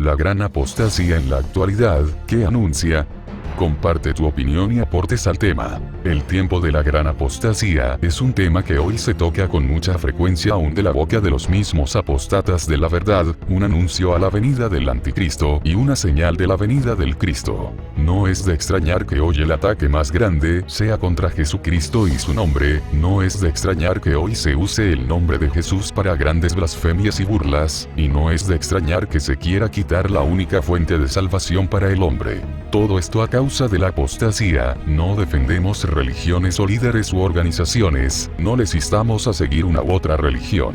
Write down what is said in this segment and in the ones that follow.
La gran apostasía en la actualidad, ¿qué anuncia? Comparte tu opinión y aportes al tema. El tiempo de la gran apostasía es un tema que hoy se toca con mucha frecuencia aún de la boca de los mismos apóstatas de la verdad, un anuncio a la venida del anticristo y una señal de la venida del Cristo. No es de extrañar que hoy el ataque más grande sea contra Jesucristo y su nombre, no es de extrañar que hoy se use el nombre de Jesús para grandes blasfemias y burlas, y no es de extrañar que se quiera quitar la única fuente de salvación para el hombre. Todo esto a causa de la apostasía. No defendemos religiones o líderes u organizaciones, no les instamos a seguir una u otra religión.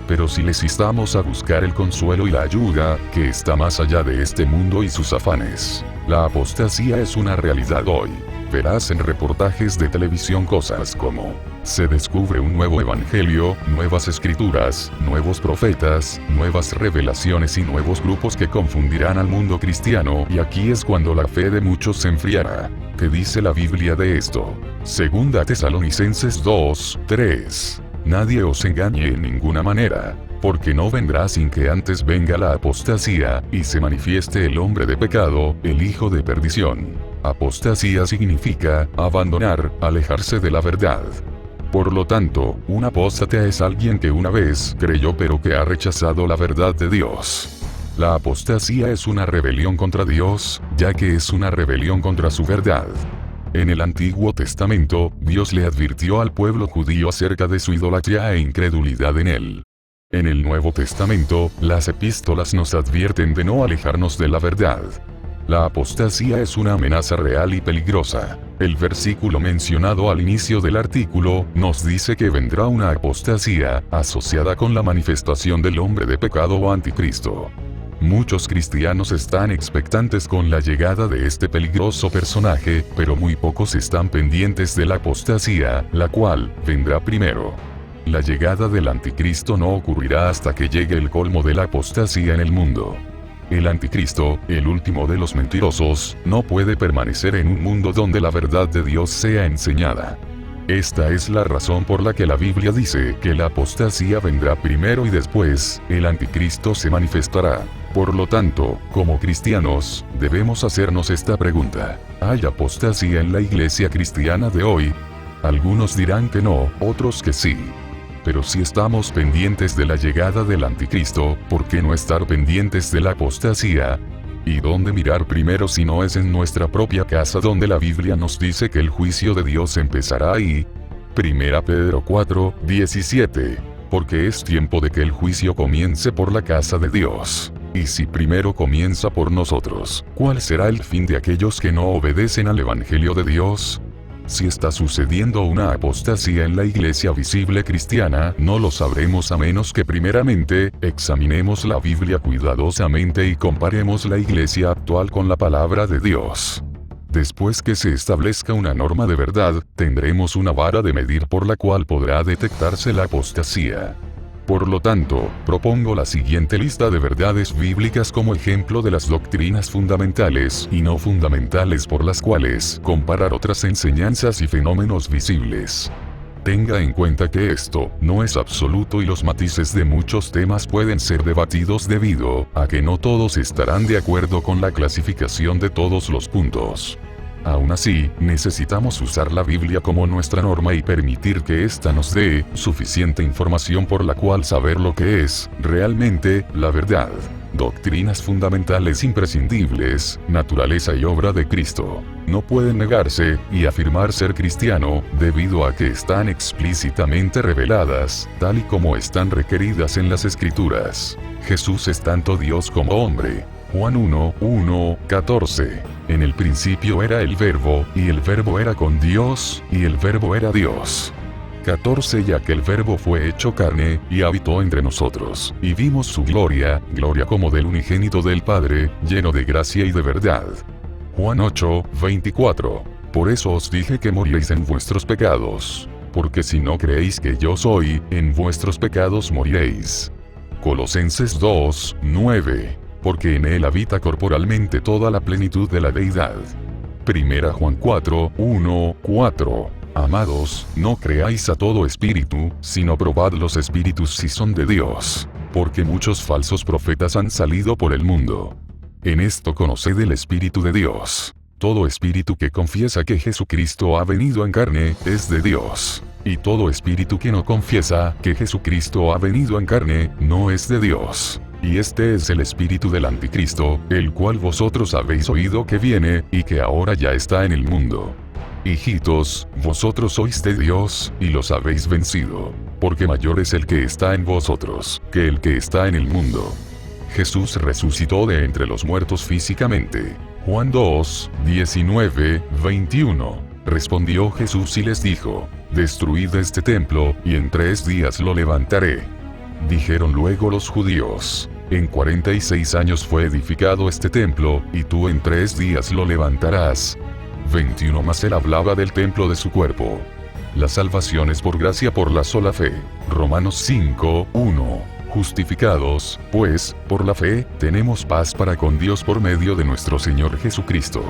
Pero sí les instamos a buscar el consuelo y la ayuda, que está más allá de este mundo y sus afanes. La apostasía es una realidad hoy. Verás en reportajes de televisión cosas como: se descubre un nuevo evangelio, nuevas escrituras, nuevos profetas, nuevas revelaciones y nuevos grupos que confundirán al mundo cristiano, y aquí es cuando la fe de muchos se enfriará. ¿Qué dice la Biblia de esto? Segunda Tesalonicenses 2:3. Nadie os engañe en ninguna manera, porque no vendrá sin que antes venga la apostasía, y se manifieste el hombre de pecado, el hijo de perdición. Apostasía significa abandonar, alejarse de la verdad. Por lo tanto, un apóstata es alguien que una vez creyó pero que ha rechazado la verdad de Dios. La apostasía es una rebelión contra Dios, ya que es una rebelión contra su verdad. En el Antiguo Testamento, Dios le advirtió al pueblo judío acerca de su idolatría e incredulidad en él. En el Nuevo Testamento, las epístolas nos advierten de no alejarnos de la verdad. La apostasía es una amenaza real y peligrosa. El versículo mencionado al inicio del artículo nos dice que vendrá una apostasía asociada con la manifestación del hombre de pecado o anticristo. Muchos cristianos están expectantes con la llegada de este peligroso personaje, pero muy pocos están pendientes de la apostasía, la cual vendrá primero. La llegada del anticristo no ocurrirá hasta que llegue el colmo de la apostasía en el mundo. El anticristo, el último de los mentirosos, no puede permanecer en un mundo donde la verdad de Dios sea enseñada. Esta es la razón por la que la Biblia dice que la apostasía vendrá primero y después, el anticristo se manifestará. Por lo tanto, como cristianos, debemos hacernos esta pregunta: ¿hay apostasía en la iglesia cristiana de hoy? Algunos dirán que no, otros que sí. Pero si estamos pendientes de la llegada del anticristo, ¿por qué no estar pendientes de la apostasía? ¿Y dónde mirar primero si no es en nuestra propia casa donde la Biblia nos dice que el juicio de Dios empezará ahí? 1 Pedro 4:17. Porque es tiempo de que el juicio comience por la casa de Dios. Y si primero comienza por nosotros, ¿cuál será el fin de aquellos que no obedecen al Evangelio de Dios? Si está sucediendo una apostasía en la iglesia visible cristiana, no lo sabremos a menos que primeramente examinemos la Biblia cuidadosamente y comparemos la iglesia actual con la palabra de Dios. Después que se establezca una norma de verdad, tendremos una vara de medir por la cual podrá detectarse la apostasía. Por lo tanto, propongo la siguiente lista de verdades bíblicas como ejemplo de las doctrinas fundamentales y no fundamentales por las cuales comparar otras enseñanzas y fenómenos visibles. Tenga en cuenta que esto no es absoluto y los matices de muchos temas pueden ser debatidos debido a que no todos estarán de acuerdo con la clasificación de todos los puntos. Aún así, necesitamos usar la Biblia como nuestra norma y permitir que ésta nos dé suficiente información por la cual saber lo que es realmente la verdad. Doctrinas fundamentales imprescindibles, naturaleza y obra de Cristo. No pueden negarse y afirmar ser cristiano, debido a que están explícitamente reveladas, tal y como están requeridas en las Escrituras. Jesús es tanto Dios como hombre. Juan 1:14. En el principio era el Verbo, y el Verbo era con Dios, y el Verbo era Dios. 14. Ya que el Verbo fue hecho carne, y habitó entre nosotros, y vimos su gloria, gloria como del unigénito del Padre, lleno de gracia y de verdad. Juan 8:24. Por eso os dije que moriréis en vuestros pecados. Porque si no creéis que yo soy, en vuestros pecados moriréis. Colosenses 2:9. Porque en él habita corporalmente toda la plenitud de la deidad. 1 Juan 4:1-4. Amados, no creáis a todo espíritu, sino probad los espíritus si son de Dios. Porque muchos falsos profetas han salido por el mundo. En esto conoced el Espíritu de Dios. Todo espíritu que confiesa que Jesucristo ha venido en carne, es de Dios. Y todo espíritu que no confiesa que Jesucristo ha venido en carne, no es de Dios. Y este es el espíritu del anticristo, el cual vosotros habéis oído que viene, y que ahora ya está en el mundo. Hijitos, vosotros sois de Dios, y los habéis vencido. Porque mayor es el que está en vosotros, que el que está en el mundo. Jesús resucitó de entre los muertos físicamente. Juan 2, 19, 21. Respondió Jesús y les dijo: destruid este templo, y en 3 días lo levantaré. Dijeron luego los judíos: en 46 años fue edificado este templo, y tú en 3 días lo levantarás. 21. Mas él hablaba del templo de su cuerpo. La salvación es por gracia por la sola fe. Romanos 5, 1. Justificados, pues, por la fe, tenemos paz para con Dios por medio de nuestro Señor Jesucristo.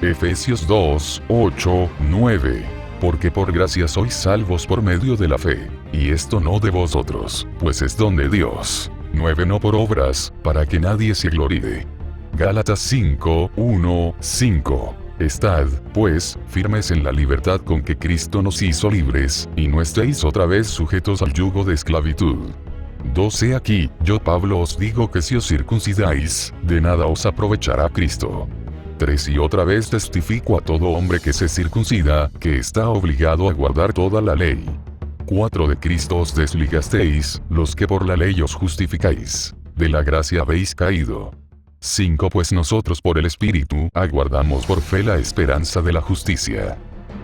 Efesios 2, 8, 9. Porque por gracia sois salvos por medio de la fe, y esto no de vosotros, pues es don de Dios. 9. No por obras, para que nadie se gloríe. Gálatas 5, 1, 5. Estad, pues, firmes en la libertad con que Cristo nos hizo libres, y no estéis otra vez sujetos al yugo de esclavitud. 12. Aquí, yo Pablo os digo que si os circuncidáis, de nada os aprovechará Cristo. 3. Y otra vez testifico a todo hombre que se circuncida, que está obligado a guardar toda la ley. 4. De Cristo os desligasteis, los que por la ley os justificáis. De la gracia habéis caído. 5. Pues nosotros por el Espíritu aguardamos por fe la esperanza de la justicia.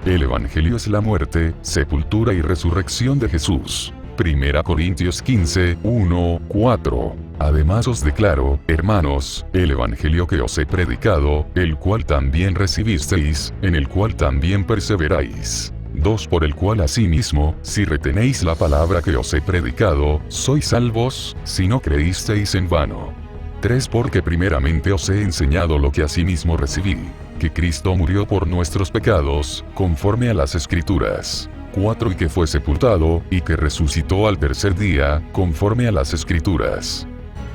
El Evangelio es la muerte, sepultura y resurrección de Jesús. 1 Corintios 15, 1, 4. Además os declaro, hermanos, el Evangelio que os he predicado, el cual también recibisteis, en el cual también perseveráis. 2. Por el cual asimismo, si retenéis la palabra que os he predicado, sois salvos, si no creísteis en vano. 3. Porque primeramente os he enseñado lo que asimismo recibí, que Cristo murió por nuestros pecados, conforme a las Escrituras. 4. Y que fue sepultado, y que resucitó al tercer día, conforme a las Escrituras.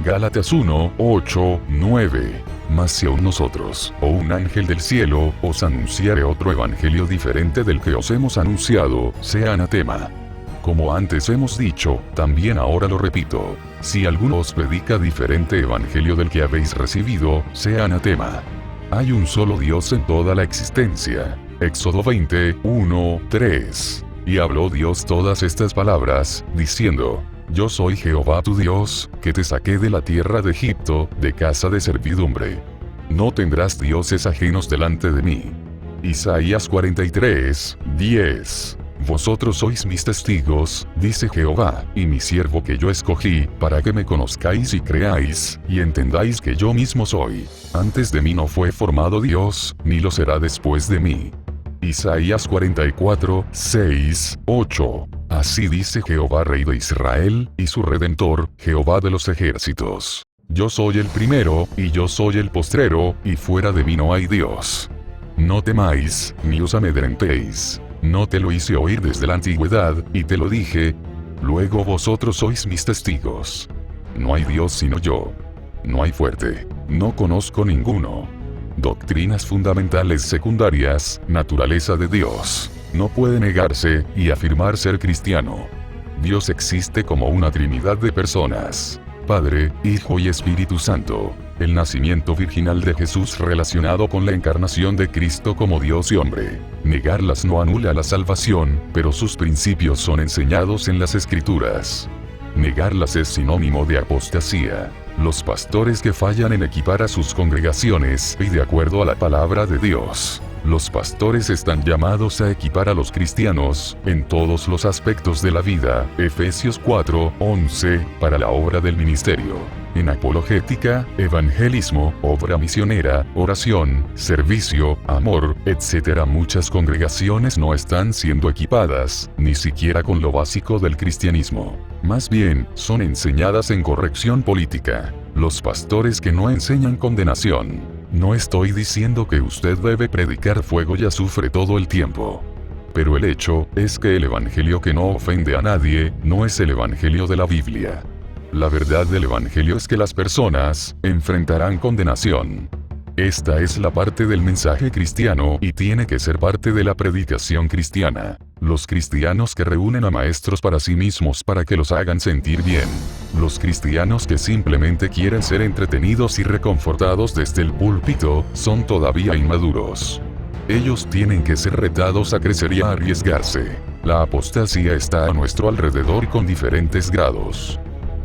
Gálatas 1, 8, 9. Mas si aún nosotros, o un ángel del cielo, os anunciare otro evangelio diferente del que os hemos anunciado, sea anatema. Como antes hemos dicho, también ahora lo repito: si alguno os predica diferente evangelio del que habéis recibido, sea anatema. Hay un solo Dios en toda la existencia. Éxodo 20, 1, 3. Y habló Dios todas estas palabras, diciendo: yo soy Jehová tu Dios, que te saqué de la tierra de Egipto, de casa de servidumbre. No tendrás dioses ajenos delante de mí. Isaías 43, 10. Vosotros sois mis testigos, dice Jehová, y mi siervo que yo escogí, para que me conozcáis y creáis, y entendáis que yo mismo soy. Antes de mí no fue formado Dios, ni lo será después de mí. Isaías 44, 6, 8. Así dice Jehová Rey de Israel, y su Redentor, Jehová de los ejércitos. Yo soy el primero, y yo soy el postrero, y fuera de mí no hay Dios. No temáis, ni os amedrentéis. No te lo hice oír desde la antigüedad, y te lo dije. Luego vosotros sois mis testigos. No hay Dios sino yo. No hay fuerte. No conozco ninguno. Doctrinas fundamentales secundarias, naturaleza de Dios. No puede negarse y afirmar ser cristiano. Dios existe como una trinidad de personas: Padre, Hijo y Espíritu Santo. El nacimiento virginal de Jesús relacionado con la encarnación de Cristo como Dios y hombre. Negarlas no anula la salvación, pero sus principios son enseñados en las Escrituras. Negarlas es sinónimo de apostasía. Los pastores que fallan en equipar a sus congregaciones y de acuerdo a la palabra de Dios. Los pastores están llamados a equipar a los cristianos, en todos los aspectos de la vida, Efesios 4, 11, para la obra del ministerio. En apologética, evangelismo, obra misionera, oración, servicio, amor, etc. Muchas congregaciones no están siendo equipadas, ni siquiera con lo básico del cristianismo. Más bien, son enseñadas en corrección política. Los pastores que no enseñan condenación. No estoy diciendo que usted debe predicar fuego y azufre todo el tiempo. Pero el hecho es que el evangelio que no ofende a nadie, no es el evangelio de la Biblia. La verdad del Evangelio es que las personas enfrentarán condenación. Esta es la parte del mensaje cristiano y tiene que ser parte de la predicación cristiana. Los cristianos que reúnen a maestros para sí mismos para que los hagan sentir bien. Los cristianos que simplemente quieren ser entretenidos y reconfortados desde el púlpito, son todavía inmaduros. Ellos tienen que ser retados a crecer y a arriesgarse. La apostasía está a nuestro alrededor con diferentes grados.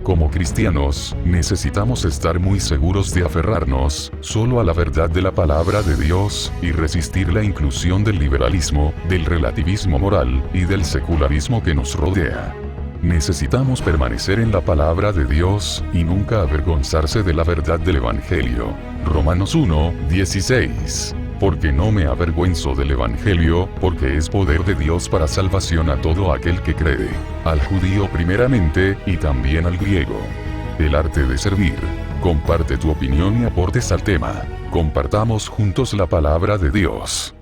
Como cristianos, necesitamos estar muy seguros de aferrarnos solo a la verdad de la palabra de Dios, y resistir la inclusión del liberalismo, del relativismo moral, y del secularismo que nos rodea. Necesitamos permanecer en la palabra de Dios, y nunca avergonzarse de la verdad del Evangelio. Romanos 1:16. Porque no me avergüenzo del Evangelio, porque es poder de Dios para salvación a todo aquel que cree, al judío primeramente, y también al griego. El arte de servir. Comparte tu opinión y aportes al tema. Compartamos juntos la palabra de Dios.